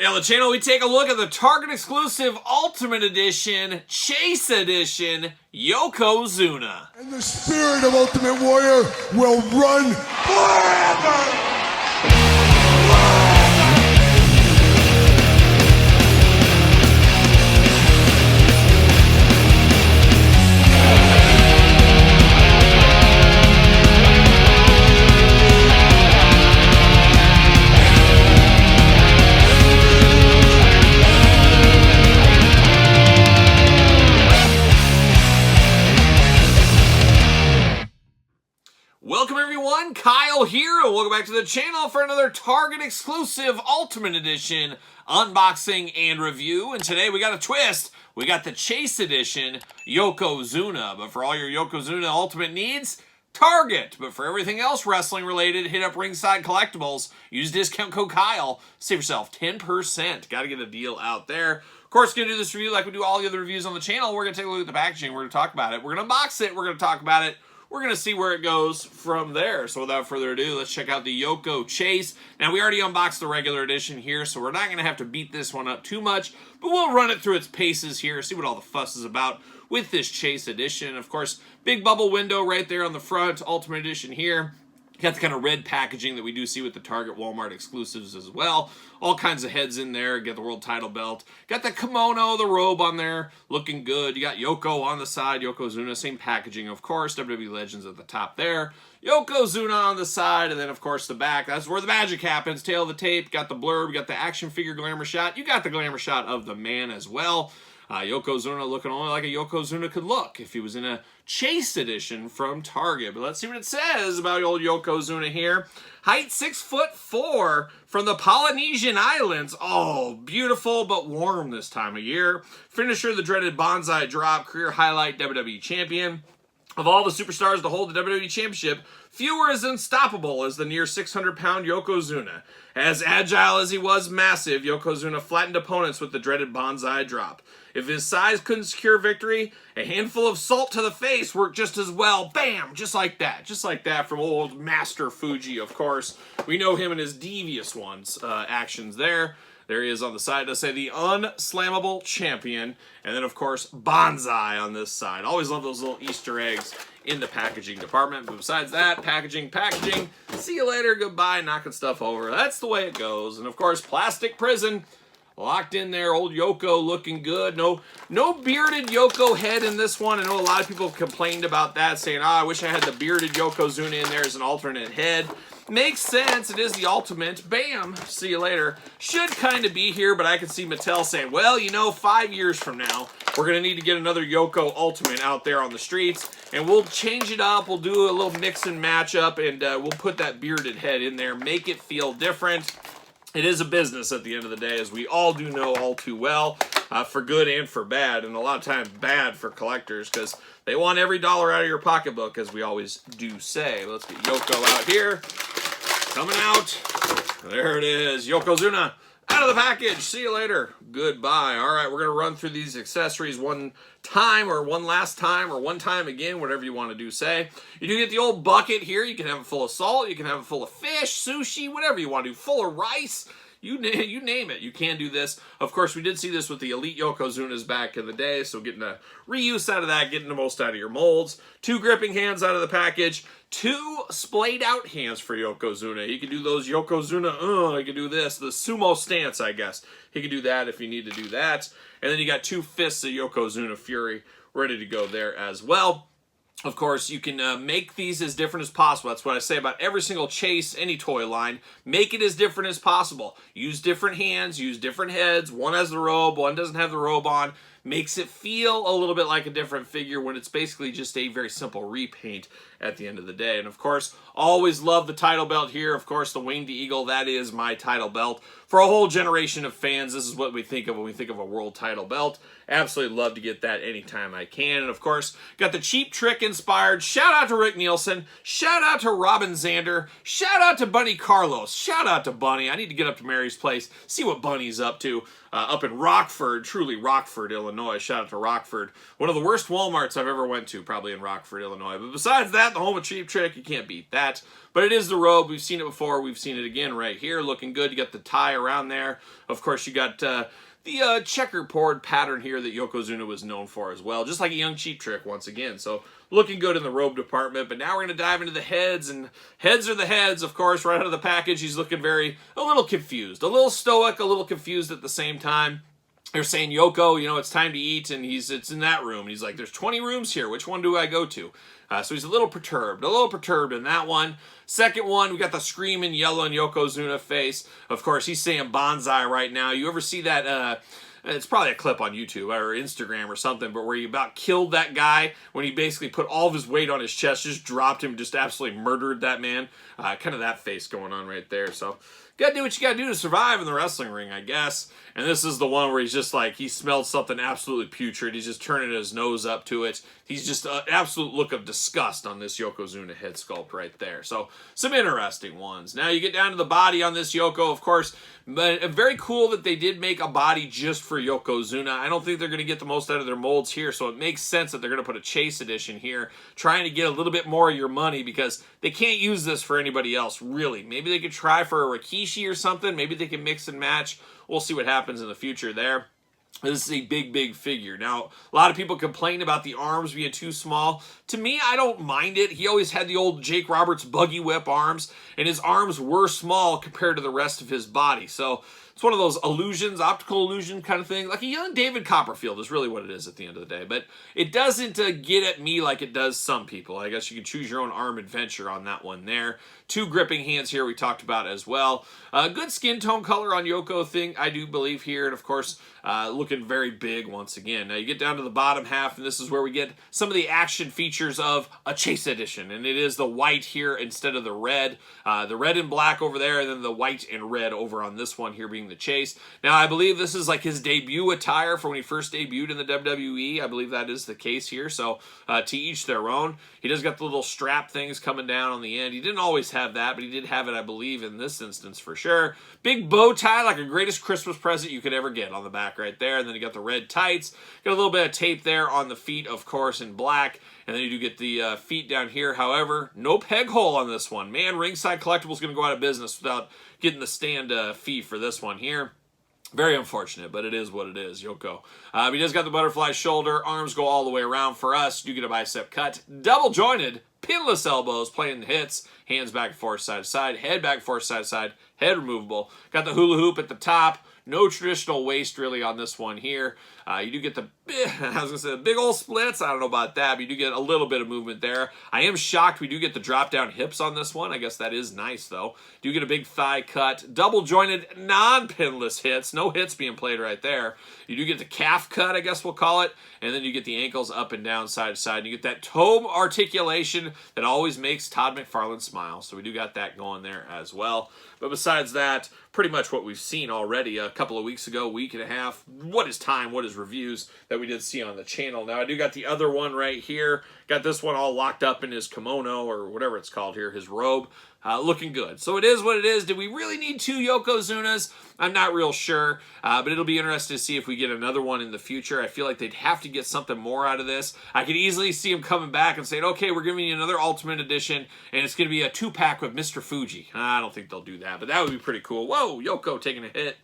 Hey, on the channel, we take a look at the Target exclusive Ultimate Edition, Chase Edition, Yokozuna. And the spirit of Ultimate Warrior will run forever! Welcome everyone, Kyle here, and welcome back to the channel for another Target exclusive Ultimate Edition unboxing and review. And today we got a twist. We got the Chase Edition Yokozuna. But for all your Yokozuna Ultimate needs, Target. But for everything else wrestling related, hit up Ringside Collectibles. Use discount code Kyle. Save yourself 10%. Got to get a deal out there. Of course, going to do this review like we do all the other reviews on the channel. We're going to take a look at the packaging. We're going to talk about it. We're going to unbox it. We're going to talk about it. We're going to see where it goes from there. So without further ado, let's check out the Yoko Chase. Now, we already unboxed the regular edition here, so we're not going to have to beat this one up too much, but we'll run it through its paces here, see what all the fuss is about with this Chase Edition. Of course, big bubble window right there on the front, Ultimate Edition here. Got the kind of red packaging that we do see with the Target Walmart exclusives as well. All kinds of heads in there. Got the world title belt. Got the kimono, the robe on there. Looking good. You got Yoko on the side. Yokozuna, same packaging, of course. WWE Legends at the top there. Yokozuna on the side. And then, of course, the back. That's where the magic happens. Tail of the tape. Got the blurb. Got the action figure glamour shot. You got the glamour shot of the man as well. Yokozuna looking only like a Yokozuna could look if he was in a Chase Edition from Target. But let's see what it says about old Yokozuna here. Height 6'4" from the Polynesian Islands. Oh, beautiful but warm this time of year. Finisher, the dreaded Bonsai Drop. Career highlight, WWE Champion. Of all the superstars to hold the WWE Championship, few are as unstoppable as the near 600-pound Yokozuna. As agile as he was massive, Yokozuna flattened opponents with the dreaded Bonsai Drop. If his size couldn't secure victory, a handful of salt to the face worked just as well. Bam! Just like that. Just like that from old Master Fuji, of course. We know him and his devious ones actions there. There he is on the side to say the unslammable champion. And then, of course, Bonsai on this side. Always love those little Easter eggs in the packaging department. But besides that, packaging. See you later, goodbye, knocking stuff over. That's the way it goes. And, of course, plastic prison. Locked in there, old Yoko looking good. No bearded Yoko head in this one. I know a lot of people have complained about that, saying, I wish I had the bearded Yokozuna in there as an alternate head. Makes sense. It is the ultimate. Bam. See you later. Should kind of be here, but I can see Mattel saying, well, you know, 5 years from now, we're going to need to get another Yoko Ultimate out there on the streets, and we'll change it up. We'll do a little mix and match up, and we'll put that bearded head in there, make it feel different. It is a business at the end of the day, as we all do know all too well, for good and for bad, and a lot of times bad for collectors, because they want every dollar out of your pocketbook, as we always do say. Let's get Yoko out here. Coming out. There it is. Yokozuna out of the package. See you later. Goodbye. All right, we're going to run through these accessories one time or one last time or one time again, whatever you want to do say. You do get the old bucket here. You can have it full of salt. You can have it full of fish, sushi, whatever you want to do. Full of rice. You name it. You can do this. Of course, we did see this with the Elite Yokozunas back in the day, so getting a reuse out of that, getting the most out of your molds. 2 gripping hands out of the package. 2 splayed out hands for Yokozuna. He can do those Yokozuna, he can do this, the sumo stance, I guess. He can do that if you need to do that. And then you got 2 fists of Yokozuna Fury ready to go there as well. Of course, you can make these as different as possible. That's what I say about every single Chase, any toy line. Make it as different as possible. Use different hands, use different heads. One has the robe, one doesn't have the robe on. Makes it feel a little bit like a different figure when it's basically just a very simple repaint at the end of the day. And of course, always love the title belt here. Of course, the Winged Eagle, that is my title belt. For a whole generation of fans, this is what we think of when we think of a world title belt. Absolutely love to get that anytime I can. And of course, got the Cheap Trick inspired. Shout out to Rick Nielsen. Shout out to Robin Zander. Shout out to Bunny Carlos. Shout out to Bunny. I need to get up to Mary's place, see what Bunny's up to. Up in Rockford, truly Rockford, Illinois. Shout out to Rockford. One of the worst Walmarts I've ever went to, probably in Rockford, Illinois. But besides that, the home of Cheap Trick, you can't beat that. But it is the robe. We've seen it before. We've seen it again right here. Looking good. You got the tie around there. Of course, you got the checkerboard pattern here that Yokozuna was known for as well, just like a Young Cheap Trick once again. So looking good in the robe department, but now we're going to dive into the heads, and heads are the heads, of course. Right out of the package, he's looking a little confused, a little stoic, a little confused at the same time. They're saying, Yoko, you know, it's time to eat, and it's in that room. And he's like, there's 20 rooms here. Which one do I go to? So he's a little perturbed in that one. Second one, we got the screaming, yelling Yokozuna face. Of course, he's saying bonsai right now. You ever see that, it's probably a clip on YouTube or Instagram or something, but where he about killed that guy when he basically put all of his weight on his chest, just dropped him, just absolutely murdered that man. Kind of that face going on right there. So gotta do what you gotta do to survive in the wrestling ring, I guess. And this is the one where he's just like, he smelled something absolutely putrid. He's just turning his nose up to it. He's just an absolute look of disgust on this Yokozuna head sculpt right there. So some interesting ones. Now you get down to the body on this Yoko, of course. But very cool that they did make a body just for Yokozuna. I don't think they're going to get the most out of their molds here, so it makes sense that they're going to put a Chase edition here, trying to get a little bit more of your money, because they can't use this for anybody else, really. Maybe they could try for a Rikishi or something. Maybe they can mix and match. We'll see what happens in the future there. This is a big, big figure. Now, a lot of people complain about the arms being too small. To me, I don't mind it. He always had the old Jake Roberts buggy whip arms, and his arms were small compared to the rest of his body. So it's one of those illusions, optical illusion kind of thing. Like a young David Copperfield is really what it is at the end of the day. But it doesn't get at me like it does some people. I guess you can choose your own arm adventure on that one there. Two gripping hands here we talked about as well. Good skin tone color on Yoko thing, I do believe here. And of course, looking very big once again. Now you get down to the bottom half, and this is where we get some of the action features of a Chase edition. And it is the white here instead of the red. The red and black over there, and then the white and red over on this one here being the Chase. Now I believe this is like his debut attire for when he first debuted in the WWE. I believe that is the case here. So to each their own. He does got the little strap things coming down on the end. He didn't always have that, but he did have it, I believe, in this instance for sure. Big bow tie, like a greatest Christmas present you could ever get on the back right there. And then you got the red tights. Got a little bit of tape there on the feet, of course, in black. And then you do get the feet down here. However, no peg hole on this one. Man, Ringside Collectibles going to go out of business without getting the stand fee for this one here. Very unfortunate, but it is what it is, Yoko. He does got the butterfly shoulder. Arms go all the way around for us. You get a bicep cut. Double jointed. Pinless elbows, playing the hits. Hands back and forth, side to side. Head back and forth, side to side. Head removable. Got the hula hoop at the top. No traditional waist really on this one here. You do get the big old splits. I don't know about that, but you do get a little bit of movement there. I am shocked we do get the drop down hips on this one. I guess that is nice though. Do get a big thigh cut, double jointed, non-pinless hits. No hits being played right there. You do get the calf cut, I guess we'll call it, and then you get the ankles up and down, side to side. You get that toe articulation that always makes Todd McFarlane smile. So we do got that going there as well. But besides that, pretty much what we've seen already a couple of weeks ago, week and a half. What is time? What is reviews that we did see on the channel? Now, I do got the other one right here. Got this one all locked up in his kimono or whatever it's called here, his robe. Looking good. So it is what it is. Did we really need two Yokozunas? I'm not real sure, but it'll be interesting to see if we get another one in the future. I feel like they'd have to get something more out of this. I could easily see him coming back and saying, okay, we're giving you another Ultimate Edition, and it's going to be a 2-pack with Mr. Fuji. I don't think they'll do that, but that would be pretty cool. Whoa, Yoko taking a hit.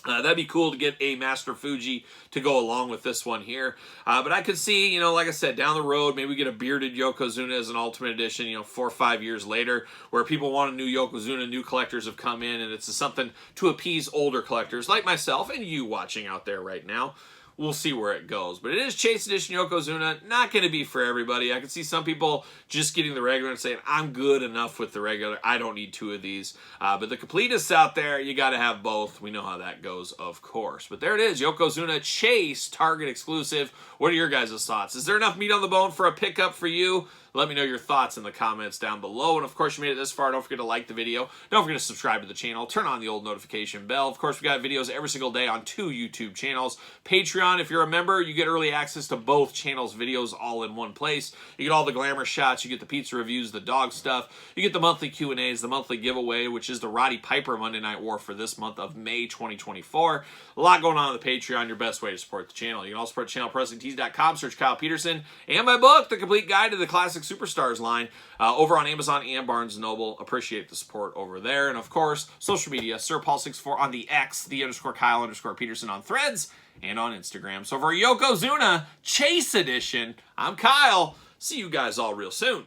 That'd be cool to get a Master Fuji to go along with this one here. But I could see, you know, like I said, down the road, maybe we get a bearded Yokozuna as an Ultimate Edition, you know, 4 or 5 years later, where people want a new Yokozuna, new collectors have come in, and it's something to appease older collectors like myself and you watching out there right now. We'll see where it goes. But it is Chase Edition Yokozuna. Not going to be for everybody. I can see some people just getting the regular and saying, I'm good enough with the regular. I don't need 2 of these. But the completists out there, you got to have both. We know how that goes, of course. But there it is. Yokozuna Chase Target exclusive. What are your guys' thoughts? Is there enough meat on the bone for a pickup for you? Let me know your thoughts in the comments down below. And of course, you made it this far. Don't forget to like the video. Don't forget to subscribe to the channel. Turn on the old notification bell. Of course, we got videos every single day on 2 YouTube channels. Patreon, if you're a member, you get early access to both channels' videos all in one place. You get all the glamour shots. You get the pizza reviews, the dog stuff. You get the monthly Q&As, the monthly giveaway, which is the Roddy Piper Monday Night War for this month of May 2024. A lot going on the Patreon. Your best way to support the channel. You can also support the channel, PreslingTees.com. Search Kyle Peterson. And my book, The Complete Guide to the Classic Superstars line over on Amazon and Barnes & Noble. Appreciate the support over there. And, of course, social media, SirPaul64 on the X, _Kyle_Peterson on Threads, and on Instagram. So for Yokozuna Chase Edition, I'm Kyle. See you guys all real soon.